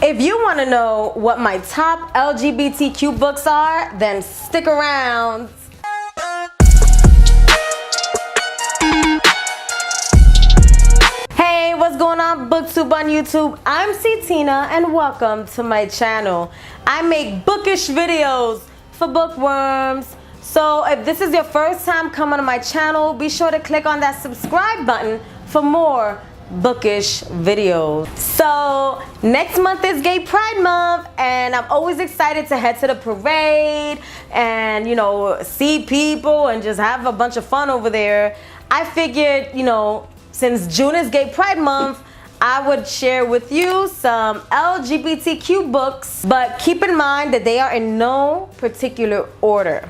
If you want to know what my top LGBTQ books are, then stick around. Hey, what's going on, booktube on YouTube? I'm Tina and welcome to my channel. I make bookish videos for bookworms. So if this is your first time coming to my channel, be sure to click on that subscribe button for more bookish videos. So next month is Gay Pride Month, and I'm always excited to head to the parade and, you know, see people and just have a bunch of fun over there. I figured, you know, since June is Gay Pride Month, I would share with you some LGBTQ books, but keep in mind that they are in no particular order.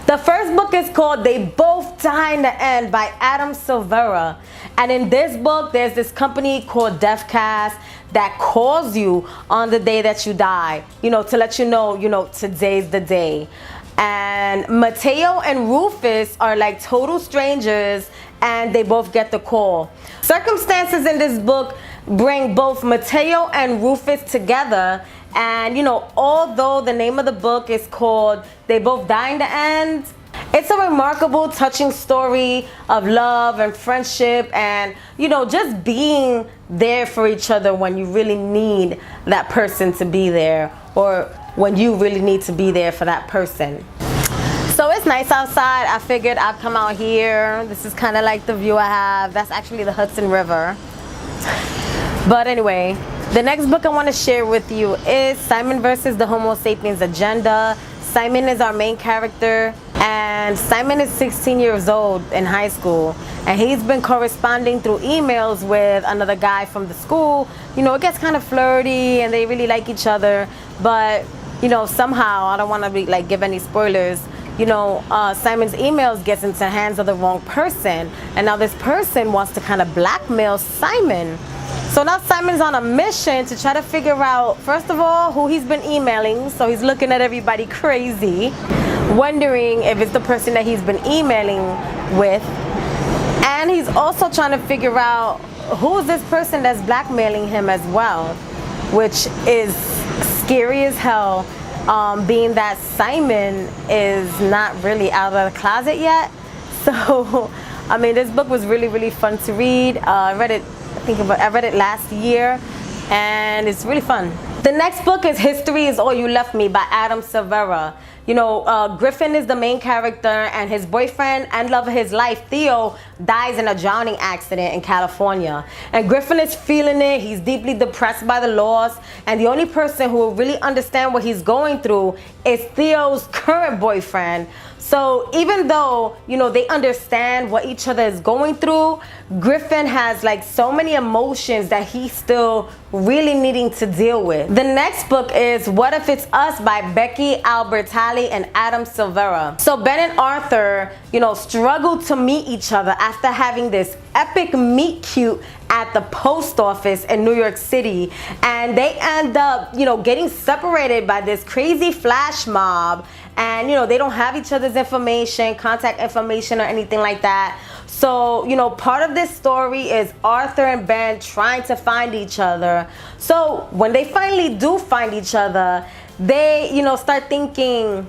The first book is called They Both Die in the End by Adam Silvera. And in this book, there's this company called Deathcast that calls you on the day that you die, you know, to let you know, today's the day. And Mateo and Rufus are like total strangers, and they both get the call. Circumstances in this book bring both Mateo and Rufus together. And, you know, although the name of the book is called They Both Die in the End, it's a remarkable, touching story of love and friendship and, you know, just being there for each other when you really need that person to be there, or when you really need to be there for that person. So it's nice outside. I figured I'd come out here. This is kind of like the view I have. That's actually the Hudson River. But anyway, the next book I want to share with you is Simon versus the Homo Sapiens Agenda. Simon is our main character, and Simon is 16 years old in high school, and he's been corresponding through emails with another guy from the school. You know, it gets kind of flirty and they really like each other, but, you know, somehow, I don't want to give any spoilers, you know, Simon's emails gets into the hands of the wrong person, and now this person wants to kind of blackmail Simon. So now Simon's on a mission to try to figure out, first of all, who he's been emailing. So he's looking at everybody crazy, wondering if it's the person that he's been emailing with. And he's also trying to figure out who is this person that's blackmailing him as well, which is scary as hell, being that Simon is not really out of the closet yet. So, I mean, this book was really, really fun to read. I read it last year, and it's really fun. The next book is History Is All You Left Me by Adam Silvera. You know, Griffin is the main character, and his boyfriend and love of his life, Theo, dies in a drowning accident in California. And Griffin is feeling it. He's deeply depressed by the loss, and the only person who will really understand what he's going through is Theo's current boyfriend. So even though, you know, they understand what each other is going through, Griffin has like so many emotions that he's still really needing to deal with. The next book is What If It's Us by Becky Albertalli and Adam Silvera. So Ben and Arthur, you know, struggled to meet each other after having this epic meet cute at the post office in New York City, and they end up, you know, getting separated by this crazy flash mob, and, you know, they don't have each other's information, contact information, or anything like that. So, you know, part of this story is Arthur and Ben trying to find each other. So when they finally do find each other, they, you know, start thinking,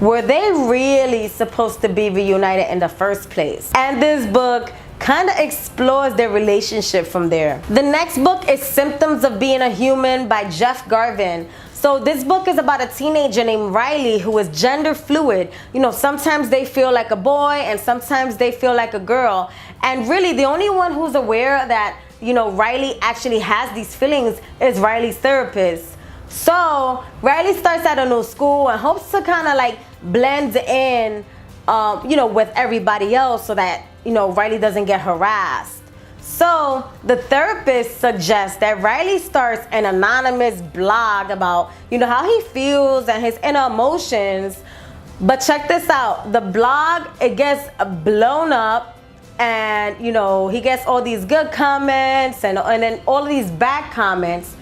were they really supposed to be reunited in the first place? And this book kind of explores their relationship from there. The next book is Symptoms of Being a Human by Jeff Garvin. So this book is about a teenager named Riley who is gender fluid. You know, sometimes they feel like a boy and sometimes they feel like a girl. And really the only one who's aware that, you know, Riley actually has these feelings is Riley's therapist. So Riley starts at a new school and hopes to kind of like blend in, you know, with everybody else so that, you know, Riley doesn't get harassed. So the therapist suggests that Riley starts an anonymous blog about, you know, how he feels and his inner emotions. But check this out, the blog, it gets blown up, and, you know, he gets all these good comments and then all of these bad comments.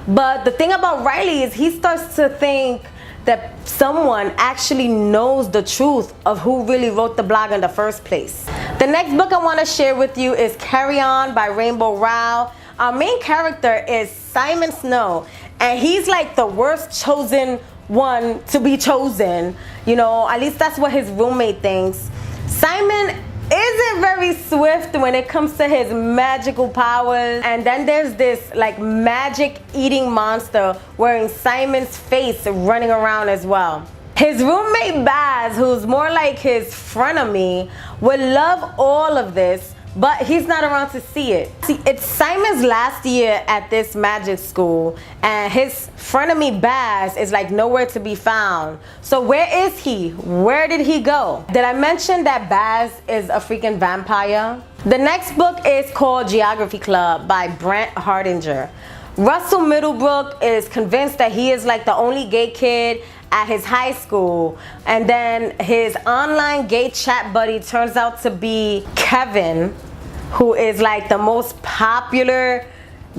But the thing about Riley is he starts to think that someone actually knows the truth of who really wrote the blog in the first place. The next book I want to share with you is Carry On by Rainbow Rowell. Our main character is Simon Snow, and he's like the worst chosen one to be chosen. You know, at least that's what his roommate thinks. Simon isn't very swift when it comes to his magical powers. And then there's this like magic eating monster wearing Simon's face running around as well. His roommate Baz, who's more like his frenemy, would love all of this, but he's not around to see it. See, it's Simon's last year at this magic school, and his frenemy Baz is like nowhere to be found. So where is he? Where did he go? Did I mention that Baz is a freaking vampire? The next book is called Geography Club by Brent Hardinger. Russell Middlebrook is convinced that he is like the only gay kid at his high school, and then his online gay chat buddy turns out to be Kevin, who is like the most popular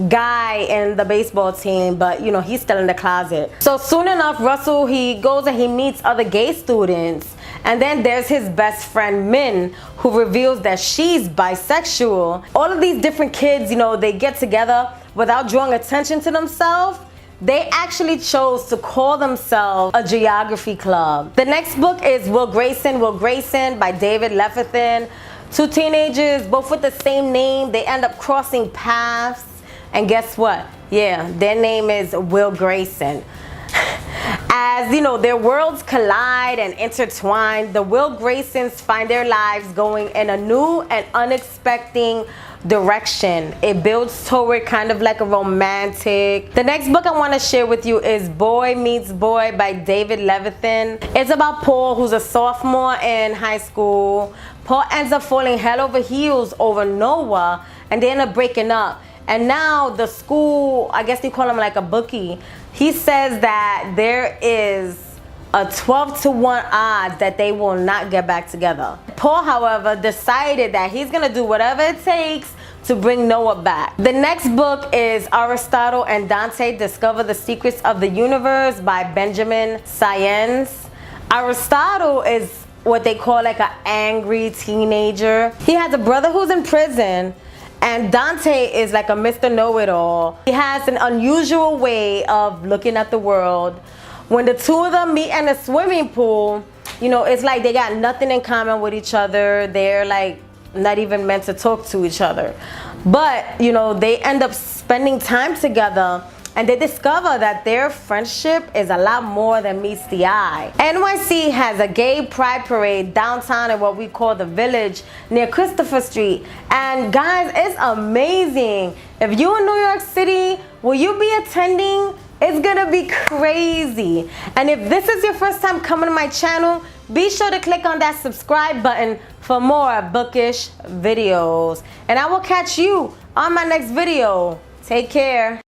guy in the baseball team, but you know, he's still in the closet. So soon enough, Russell, he goes and he meets other gay students, and then there's his best friend Min, who reveals that she's bisexual. All of these different kids, you know, they get together without drawing attention to themselves. They actually chose to call themselves a geography club. The next book is Will Grayson by David Levithan. Two teenagers, both with the same name, they end up crossing paths. And guess what? Yeah, their name is Will Grayson. As you know, their worlds collide and intertwine, the Will Graysons find their lives going in a new and unexpected direction. It builds toward kind of like a romantic. The next book I want to share with you is Boy Meets Boy by David Levithan. It's about Paul, who's a sophomore in high school. Paul ends up falling head over heels over Noah, and they end up breaking up. And now the school, I guess they call him like a bookie, he says that there is a 12-to-1 odds that they will not get back together. Paul, however, decided that he's gonna do whatever it takes to bring Noah back. The next book is Aristotle and Dante Discover the Secrets of the Universe by Benjamin Sapiens. Aristotle is what they call like an angry teenager. He has a brother who's in prison, and Dante is like a Mr. Know-it-all. He has an unusual way of looking at the world. When the two of them meet in a swimming pool, you know, it's like they got nothing in common with each other. They're like not even meant to talk to each other. But, you know, they end up spending time together, and they discover that their friendship is a lot more than meets the eye. NYC has a gay pride parade downtown in what we call the Village near Christopher Street. And guys, it's amazing. If you're in New York City, will you be attending? It's gonna be crazy. And if this is your first time coming to my channel, be sure to click on that subscribe button for more bookish videos. And I will catch you on my next video. Take care.